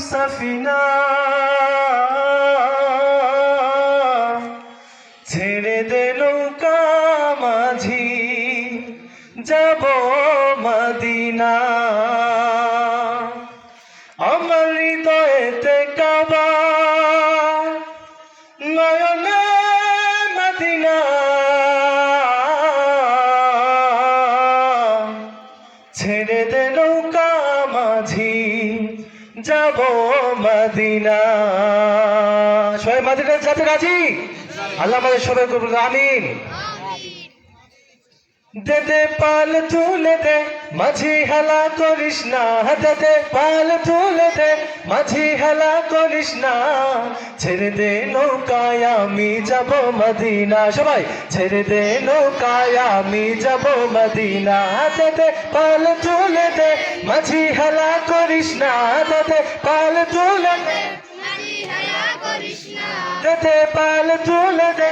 সাফিনা ছেড়ে দে নৌকা মাঝি যাব মদিনা আমার হৃদয়েতে কাবা নয়নে মদিনা ছেড়ে দে নৌকা মাঝি যাব মদিনা সবাই মদিনা যেতে রাজি আল্লাহ আমাদের সবাই করবেন আমিন দে দে পাল তুলে দে মাঝি হেলা করিস না দে দে পাল তুলে দে মাঝি হেলা করিস না ছেড়ে দে নৌকায় আমি যাব মদিনা সবাই ছেড়ে দে নৌকায় আমি যাব মদিনা দে দে পাল তুলে দে মাঝি হেলা করিস না দে দে পাল তুলে দে মাঝি হেলা করিস না দে দে পাল তুলে দে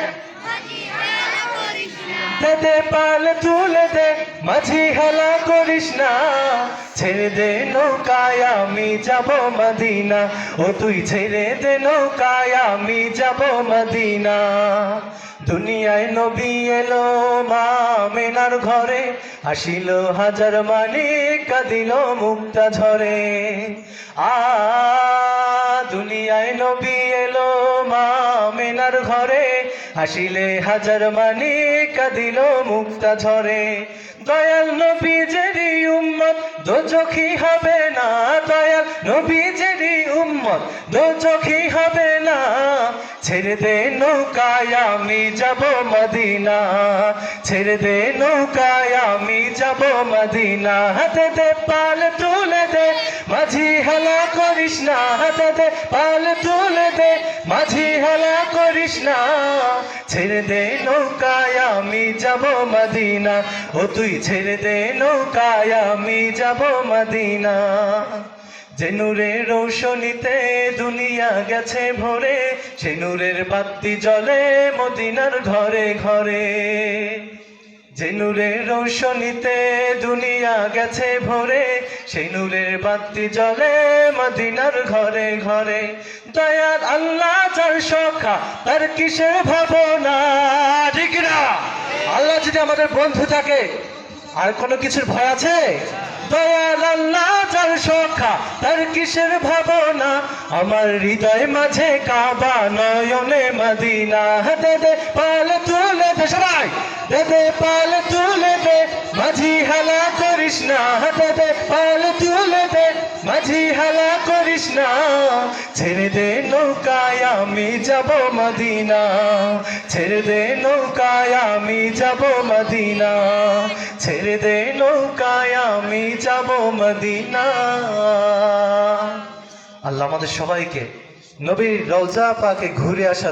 দে পাল তুলে দে মাঝি হেলা করিস না ছেড়ে দে নৌকায় আমি যাব মদিনা ও তুই ছেড়ে দে নৌকায় আমি যাব মদিনা দুনিয়ায় নবী এলো মা মেনার ঘরে আসিল হাজার মালিক কাঁদিল মুক্তা ঝরে দুনিয়ায় নবী এলো মা মেনার ঘরে আসিলে হাজার মালিক কাঁদিল মুক্তা ঝরে দয়াল নবীজেরই উম্মত দোজখী হবে না দয়াল নবীজেরই উম্মত দোজখী হবে না ছেড়ে দে নৌকায় আমি যাব মদিনা ছেড়ে দে নৌকায় আমি যাব মদিনা হাতে দে পাল তুলে দে মাঝি হেলা করিস না হাতে দে পাল তুলে দে মাঝি হেলা করিস না ছেড়ে দে নৌকায় আমি যাব মদিনা ও তুই ছেড়ে দে নৌকায় আমি যাব মদিনা যে নূরের রৌশনীতে দুনিয়া গেছে ভরে সে নূরের বাতি জ্বলে মদিনার ঘরে ঘরে যে নূরের রৌশনীতে দুনিয়া গেছে ভরে সেই নূরের বাতি জ্বলে মদিনার ঘরে ঘরে দয়াল আল্লাহ যার সখা তার কিসের ভাবনা ঠিক না আল্লাহ যদি আমাদের বন্ধু থাকে আর কোনো কিছুর ভয় আছে দয়াল আল্লাহ যার সখা তার কিসের ভাবনা আমার হৃদয় মাঝে কাবা নয়নে মদিনা দে দে পাল তুলে দে সবাই দে দে পাল তুলে দে মাঝি হেলা করিস না দে দে পাল তুলে দে মাঝি হেলা করিস না ছেড়ে দে নৌকায় আমি যাব মদিনা ছেড়ে দে নৌকায় আমি যাব মদিনা ছেড়ে দে নৌকায় আমি যাব মদিনা আল্লাহ আমাদের সবাইকে নবীর রওজা পাকে ঘুরে আসা